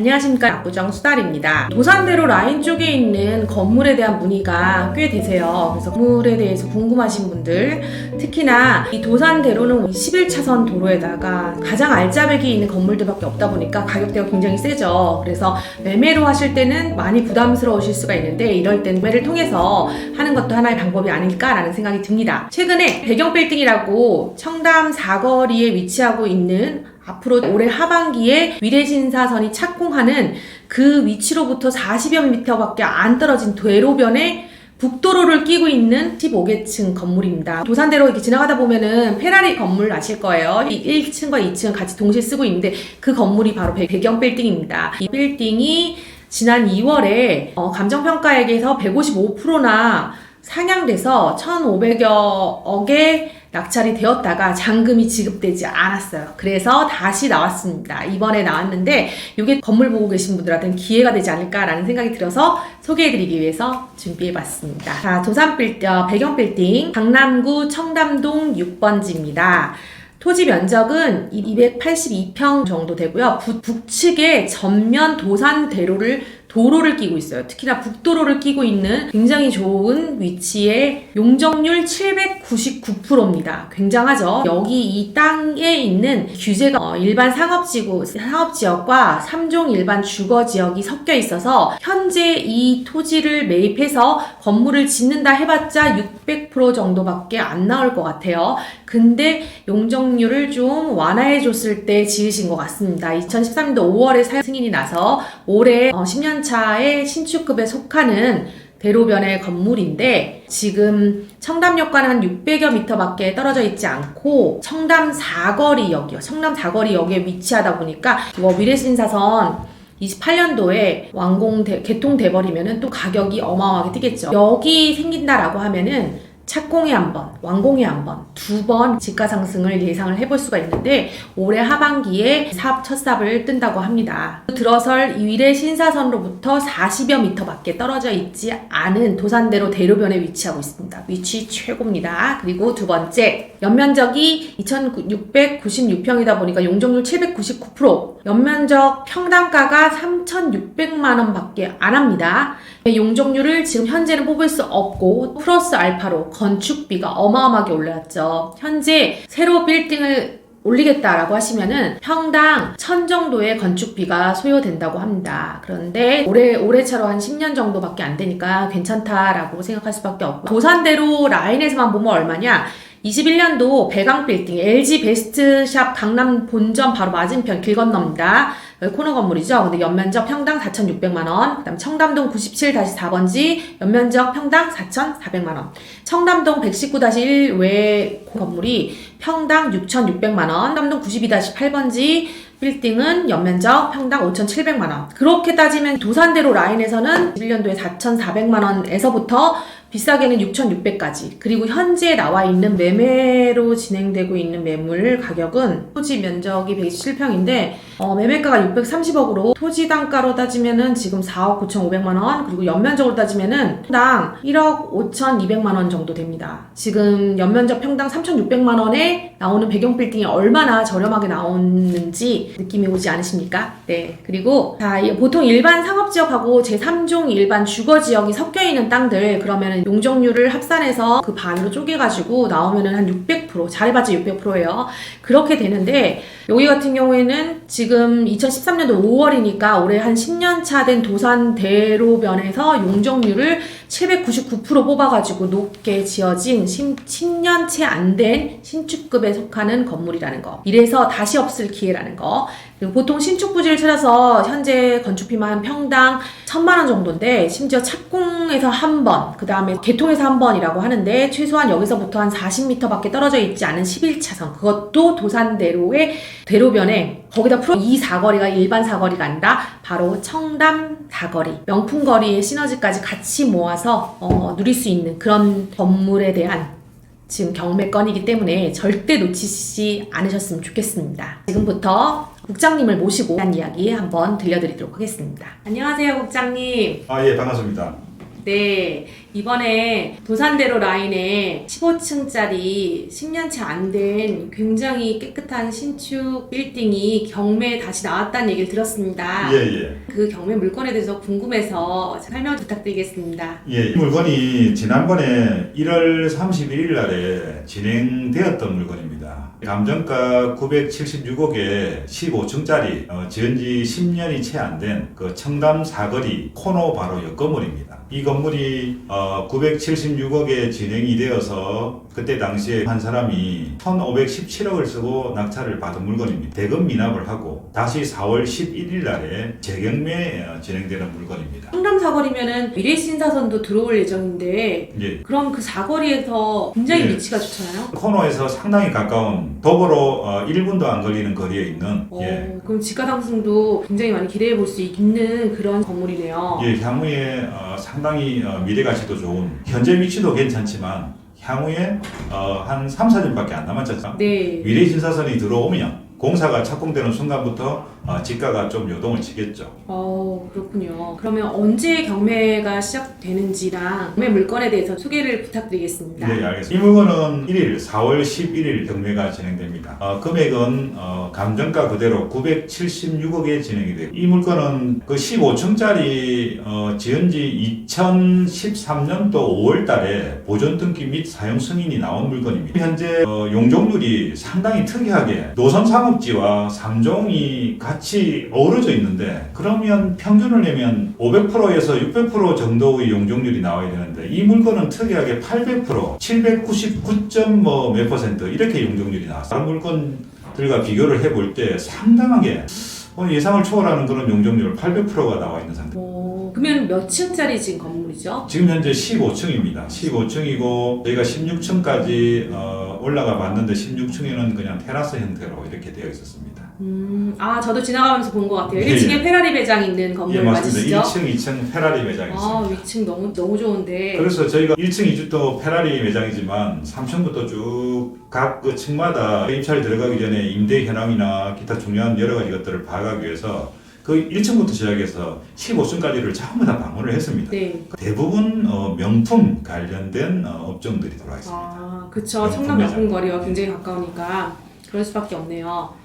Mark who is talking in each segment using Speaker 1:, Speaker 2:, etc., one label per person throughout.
Speaker 1: 안녕하십니까, 압구정 수달입니다. 도산대로 라인 쪽에 있는 건물에 대한 문의가 꽤 되세요. 그래서 건물에 대해서 궁금하신 분들, 특히나 이 도산대로는 11차선 도로에다가 가장 알짜배기 있는 건물들밖에 없다 보니까 가격대가 굉장히 세죠. 그래서 매매로 하실 때는 많이 부담스러우실 수가 있는데, 이럴 땐 매매를 통해서 하는 것도 하나의 방법이 아닐까라는 생각이 듭니다. 최근에 배경빌딩이라고 청담 사거리에 위치하고 있는, 앞으로 올해 하반기에 위례신사선이 착공하는 그 위치로부터 40여 미터밖에 안 떨어진 대로변에 북도로를 끼고 있는 15개층 건물입니다. 도산대로 이렇게 지나가다 보면은 페라리 건물 아실 거예요. 1층과 2층 같이 동시에 쓰고 있는데 그 건물이 바로 배경빌딩입니다. 이 빌딩이 지난 2월에 감정평가액에서 155%나 상향돼서 1,500여억에 낙찰이 되었다가 잔금이 지급되지 않았어요. 그래서 다시 나왔습니다. 이번에 나왔는데 이게 건물 보고 계신 분들한테는 기회가 되지 않을까라는 생각이 들어서 소개해드리기 위해서 준비해봤습니다. 자, 배경빌딩 강남구 청담동 6번지입니다. 토지 면적은 282평 정도 되고요. 북측에 전면 도로를 끼고 있어요. 특히나 북도로를 끼고 있는 굉장히 좋은 위치에 용적률 799%입니다. 굉장하죠? 여기 이 땅에 있는 규제가 일반 상업지역과 3종 일반 주거지역이 섞여 있어서 현재 이 토지를 매입해서 건물을 짓는다 해봤자 600% 정도밖에 안 나올 것 같아요. 근데 용적률을 좀 완화해줬을 때 지으신 것 같습니다. 2013년도 5월에 사용 승인이 나서 올해 10년차의 신축급에 속하는 대로변의 건물인데, 지금 청담역과는 한 600여 미터밖에 떨어져 있지 않고 청담 사거리역에 위치하다 보니까 위례신사선 28년도에 개통돼 버리면은 또 가격이 어마어마하게 뛰겠죠. 여기 생긴다라고 하면은 착공에 한 번, 완공에 한 번, 2번 지가 상승을 예상을 해볼 수가 있는데, 올해 하반기에 첫 삽을 뜬다고 합니다. 들어설 위례 신사선로부터 40여 미터밖에 떨어져 있지 않은 도산대로 대로변에 위치하고 있습니다. 위치 최고입니다. 그리고 두 번째, 연면적이 2,696평이다 보니까 용적률 799%, 연면적 평당가가 3,600만 원밖에 안 합니다. 용적률을 지금 현재는 뽑을 수 없고 플러스 알파로 건축비가 어마어마하게 올랐죠. 현재 새로 빌딩을 올리겠다라고 하시면은 평당 1,000 정도의 건축비가 소요된다고 합니다. 그런데 올해차로 한 10년 정도밖에 안 되니까 괜찮다라고 생각할 수밖에 없고, 도산대로 라인에서만 보면 얼마냐? 21년도 배강빌딩 LG 베스트샵 강남 본점 바로 맞은편 길 건너입니다. 코너 건물이죠. 근데 연면적 평당 4,600만원. 그 다음 청담동 97-4번지 연면적 평당 4,400만원. 청담동 119-1 외 건물이 평당 6,600만원. 청담동 92-8번지 빌딩은 연면적 평당 5,700만원. 그렇게 따지면 도산대로 라인에서는 21년도에 4,400만원에서부터 비싸게는 6,600까지. 그리고 현재 나와 있는 매매로 진행되고 있는 매물 가격은 토지 면적이 127평인데 매매가가 630억으로 토지 단가로 따지면은 지금 4억 9,500만원, 그리고 연면적으로 따지면은 평당 1억 5,200만원 정도 됩니다. 지금 연면적 평당 3,600만원에 나오는 배경빌딩이 얼마나 저렴하게 나오는지 느낌이 오지 않으십니까? 네. 그리고 보통 일반 상업지역하고 제3종 일반 주거지역이 섞여 있는 땅들, 그러면은 용적률을 합산해서 그 반으로 쪼개가지고 나오면은 한 600%, 잘해봤자 600%예요. 그렇게 되는데, 여기 같은 경우에는 지금 2013년도 5월이니까 올해 한 10년 차 된 도산대로변에서 용적률을 799% 뽑아가지고 높게 지어진 10년 채 안 된 신축급에 속하는 건물이라는 거. 이래서 다시 없을 기회라는 거. 그리고 보통 신축 부지를 찾아서 현재 건축비만 평당 1,000만 원 정도인데, 심지어 착공에서 한 번, 그 다음에 개통에서 한 번이라고 하는데, 최소한 여기서부터 한 40m밖에 떨어져 있지 않은 11차선, 그것도 도산대로의 대로변에, 거기다 이 사거리가 일반 사거리가 아니라 바로 청담 사거리, 명품거리의 시너지까지 같이 모아서 누릴 수 있는 그런 건물에 대한 지금 경매건이기 때문에 절대 놓치지 않으셨으면 좋겠습니다. 지금부터 국장님을 모시고 한 이야기 한번 들려드리도록 하겠습니다. 안녕하세요, 국장님.
Speaker 2: 예, 반갑습니다.
Speaker 1: 네, 이번에 도산대로 라인에 15층짜리 10년째 안 된 굉장히 깨끗한 신축 빌딩이 경매에 다시 나왔다는 얘기를 들었습니다.
Speaker 2: 예.
Speaker 1: 그 경매 물건에 대해서 궁금해서 설명 부탁드리겠습니다.
Speaker 2: 예, 이 물건이 지난번에 1월 31일 날에 진행되었던 물건입니다. 감정가 976억에 15층짜리 지은지 10년이 채 안 된 그 청담 사거리 코너 바로 옆 건물입니다. 이 건물이 976억에 진행이 되어서 그때 당시에 한 사람이 1517억을 쓰고 낙찰을 받은 물건입니다. 대금 미납을 하고 다시 4월 11일 날에 재경매 진행되는 물건입니다.
Speaker 1: 청담 사거리면은 미래신사선도 들어올 예정인데
Speaker 2: 예.
Speaker 1: 그럼 그 사거리에서 굉장히
Speaker 2: 예.
Speaker 1: 위치가 좋잖아요.
Speaker 2: 코너에서 상당히 가까운 도보로 1분도 안 걸리는 거리에 있는
Speaker 1: 그럼 지가 상승도 굉장히 많이 기대해 볼 수 있는 그런 건물이네요.
Speaker 2: 예, 향후에 상당히 미래 가치도 좋은 현재 위치도 괜찮지만 향후에 한 3, 4년밖에 안 남았지 않습니까?
Speaker 1: 네.
Speaker 2: 미래 신사선이 들어오면 공사가 착공되는 순간부터 지가가 좀 요동을 치겠죠.
Speaker 1: 그렇군요. 그러면 언제 경매가 시작되는지랑 경매 물건에 대해서 소개를 부탁드리겠습니다.
Speaker 2: 네, 알겠습니다. 이 물건은 1일 4월 11일 경매가 진행됩니다. 금액은 감정가 그대로 976억에 진행이 되고 이 물건은 그 15층짜리 지은지 2013년도 5월 달에 보존 등기 및 사용 승인이 나온 물건입니다. 현재 용적률이 상당히 특이하게 노선 상업지와 3종이 같이 어우러져 있는데 그러면 평균을 내면 500%에서 600% 정도의 용적률이 나와야 되는데 이 물건은 특이하게 800%, 799점 몇 퍼센트 이렇게 용적률이 나왔어요. 다른 물건들과 비교를 해볼 때 상당하게 예상을 초월하는 그런 용적률 800%가 나와 있는 상태.
Speaker 1: 그러면 몇 층짜리 지금 건물이죠?
Speaker 2: 지금 현재 15층입니다. 15층이고 저희가 16층까지 올라가 봤는데 16층에는 그냥 테라스 형태로 이렇게 되어 있었습니다.
Speaker 1: 저도 지나가면서 본 것 같아요.
Speaker 2: 예,
Speaker 1: 1층에 페라리 매장 있는 건물
Speaker 2: 예, 맞습니다.
Speaker 1: 맞으시죠?
Speaker 2: 1층, 2층 페라리 매장이 있습니다.
Speaker 1: 위층 너무 좋은데.
Speaker 2: 그래서 저희가 1층, 2층도 페라리 매장이지만 3층부터 쭉 각 그 층마다 입찰이 들어가기 전에 임대 현황이나 기타 중요한 여러 가지 것들을 파악하기 위해서 그 1층부터 시작해서 15층까지를 전부 다 방문을 했습니다.
Speaker 1: 네.
Speaker 2: 대부분 명품 관련된 업종들이 들어와 있습니다.
Speaker 1: 그쵸.
Speaker 2: 명품
Speaker 1: 청담
Speaker 2: 매장.
Speaker 1: 명품거리와 굉장히 가까우니까 그럴 수밖에 없네요.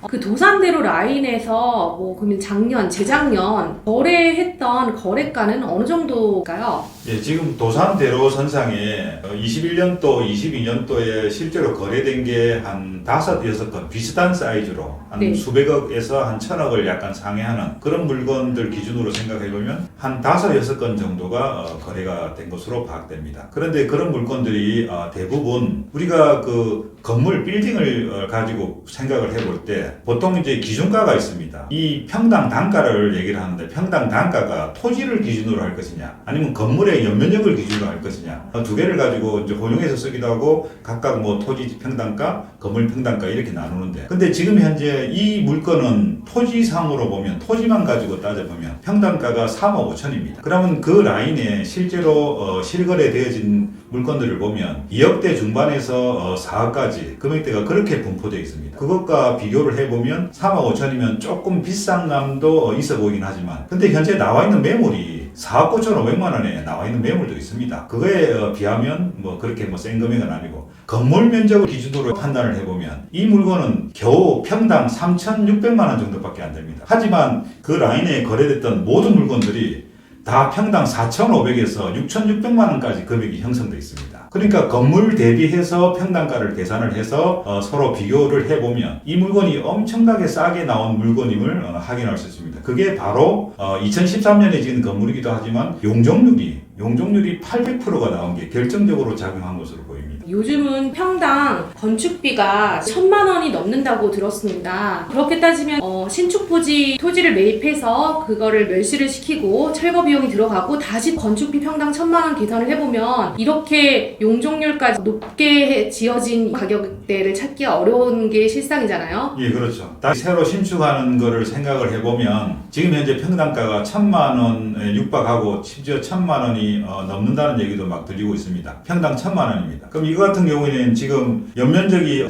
Speaker 1: 그 도산대로 라인에서 그러면 작년, 재작년 거래했던 거래가는 어느 정도일까요?
Speaker 2: 예, 지금 도산대로 선상에 21년도, 22년도에 실제로 거래된 게 한 5, 6건 비슷한 사이즈로 한
Speaker 1: 네.
Speaker 2: 수백억에서 한 천억을 약간 상회하는 그런 물건들 기준으로 생각해보면 한 5, 6건 정도가 거래가 된 것으로 파악됩니다. 그런데 그런 물건들이 대부분 우리가 그 건물 빌딩을 가지고 생각을 해볼 때 보통 이제 기준가가 있습니다. 이 평당 단가를 얘기를 하는데 평당 단가가 토지를 기준으로 할 것이냐 아니면 건물의 연면적을 기준으로 할 것이냐 두 개를 가지고 이제 혼용해서 쓰기도 하고 각각 토지 평당가, 건물 평당가 이렇게 나누는데 근데 지금 현재 이 물건은 토지상으로 보면 토지만 가지고 따져보면 평당가가 3억 5천입니다. 그러면 그 라인에 실제로 실거래되어진 물건들을 보면 2억대 중반에서 4억까지 금액대가 그렇게 분포되어 있습니다. 그것과 비교를 해보면 3억 5천이면 조금 비싼 감도 있어 보이긴 하지만 근데 현재 나와 있는 매물이 4억 9천 5백만 원에 나와 있는 매물도 있습니다. 그거에 비하면 그렇게 센 금액은 아니고 건물 면적을 기준으로 판단을 해보면 이 물건은 겨우 평당 3,600만 원 정도밖에 안 됩니다. 하지만 그 라인에 거래됐던 모든 물건들이 다 평당 4,500에서 6,600만 원까지 금액이 형성되어 있습니다. 그러니까 건물 대비해서 평당가를 계산을 해서 서로 비교를 해보면 이 물건이 엄청나게 싸게 나온 물건임을 확인할 수 있습니다. 그게 바로 2013년에 지은 건물이기도 하지만 용적률이 800%가 나온 게 결정적으로 작용한 것으로 보입니다.
Speaker 1: 요즘은 평당 건축비가 1,000만 원이 넘는다고 들었습니다. 그렇게 따지면 신축 토지를 매입해서 그거를 멸실을 시키고 철거 비용이 들어가고 다시 건축비 평당 1,000만 원 계산을 해보면 이렇게 용적률까지 높게 지어진 가격대를 찾기가 어려운 게 실상이잖아요.
Speaker 2: 예, 그렇죠. 다시 새로 신축하는 거를 생각을 해보면 지금 현재 평당가가 1,000만 원에 육박하고 심지어 1,000만 원이 넘는다는 얘기도 막 들리고 있습니다. 평당 1,000만 원입니다. 그럼 이거 같은 경우에는 지금 연면적이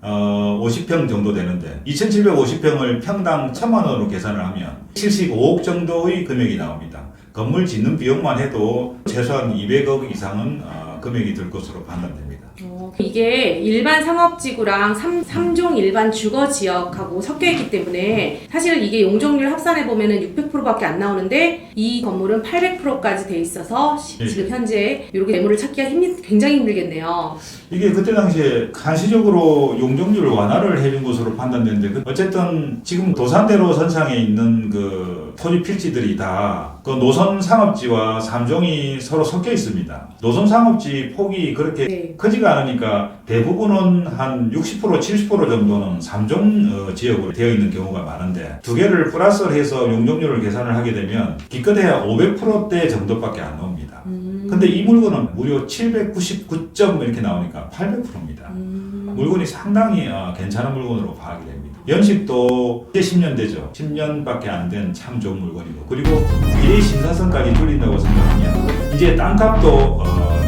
Speaker 2: 750평 정도 되는데 2,750평을 평당 1,000만 원으로 계산을 하면 75억 정도의 금액이 나옵니다. 건물 짓는 비용만 해도 최소한 200억 이상은 금액이 들 것으로 판단됩니다.
Speaker 1: 이게 일반 상업지구랑 3종 일반 주거지역하고 섞여있기 때문에 사실 이게 용적률 합산해보면 600%밖에 안 나오는데 이 건물은 800%까지 돼 있어서 지금 현재 이렇게 매물을 찾기가 굉장히 힘들겠네요.
Speaker 2: 이게 그때 당시에 한시적으로 용적률 완화를 해준 것으로 판단되는데 어쨌든 지금 도산대로 선상에 있는 그 토지 필지들이 다 그 노선 상업지와 3종이 서로 섞여 있습니다. 노선 상업지 폭이 그렇게 크지가 않으니까 대부분은 한 60% 70% 정도는 3종 지역으로 되어 있는 경우가 많은데 두 개를 플러스를 해서 용적률을 계산을 하게 되면 기껏해야 500%대 정도밖에 안 나옵니다. 근데 이 물건은 무려 799점 이렇게 나오니까 800%입니다. 물건이 상당히 괜찮은 물건으로 파악이 됩니다. 연식도 이제 10년 되죠. 10년밖에 안 된 참 좋은 물건이고 그리고 미래 신사선까지 뚫린다고 생각하면 이제 땅값도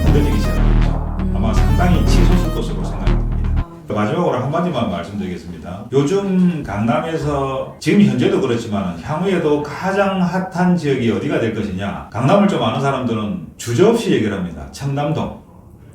Speaker 2: 흔들리기 시작하겠죠. 아마 상당히 치솟을 것으로 생각됩니다. 마지막으로 한마디만 말씀드리겠습니다. 요즘 강남에서 지금 현재도 그렇지만 향후에도 가장 핫한 지역이 어디가 될 것이냐. 강남을 좀 아는 사람들은 주저없이 얘기를 합니다. 청담동.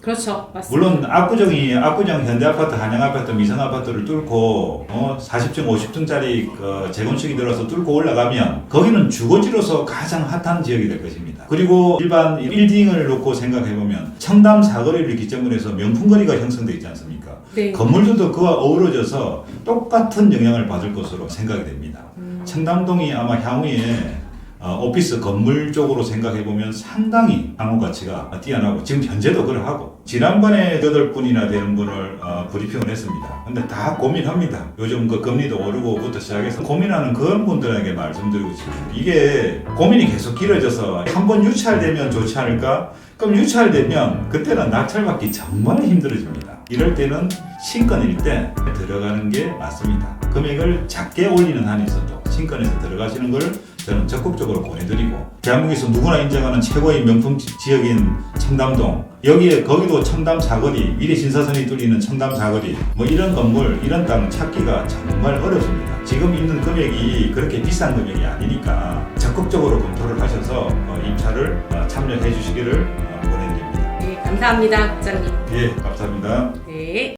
Speaker 1: 그렇죠. 맞습니다.
Speaker 2: 물론 압구정 현대아파트, 한양아파트, 미성아파트를 뚫고 40층, 50층짜리 재건축이 들어서 뚫고 올라가면 거기는 주거지로서 가장 핫한 지역이 될 것입니다. 그리고 일반 빌딩을 놓고 생각해보면 청담 사거리를 기점으로 해서 명품거리가 형성되어 있지 않습니까?
Speaker 1: 네.
Speaker 2: 건물들도 그와 어우러져서 똑같은 영향을 받을 것으로 생각이 됩니다. 청담동이 아마 향후에 오피스 건물 쪽으로 생각해보면 상당히 향후 가치가 뛰어나고 지금 현재도 그러하고 지난번에 8분이나 되는 분을 브리핑을 했습니다. 근데 다 고민합니다. 요즘 그 금리도 오르고부터 시작해서 고민하는 그런 분들에게 말씀드리고 싶습니다. 이게 고민이 계속 길어져서 한번 유찰되면 좋지 않을까? 그럼 유찰되면 그때는 낙찰받기 정말 힘들어집니다. 이럴 때는 신권일 때 들어가는 게 맞습니다. 금액을 작게 올리는 한이 있어도 신권에서 들어가시는 걸 저는 적극적으로 권해드리고 대한민국에서 누구나 인정하는 최고의 명품 지역인 청담동 여기에 거기도 청담 사거리 미래 신사선이 뚫리는 청담 사거리 뭐 이런 건물 이런 땅 찾기가 정말 어렵습니다. 지금 있는 금액이 그렇게 비싼 금액이 아니니까 적극적으로 검토를 하셔서 입찰을 참여해 주시기를 권해드립니다.
Speaker 1: 네, 감사합니다, 국장님.
Speaker 2: 예, 감사합니다.
Speaker 1: 네.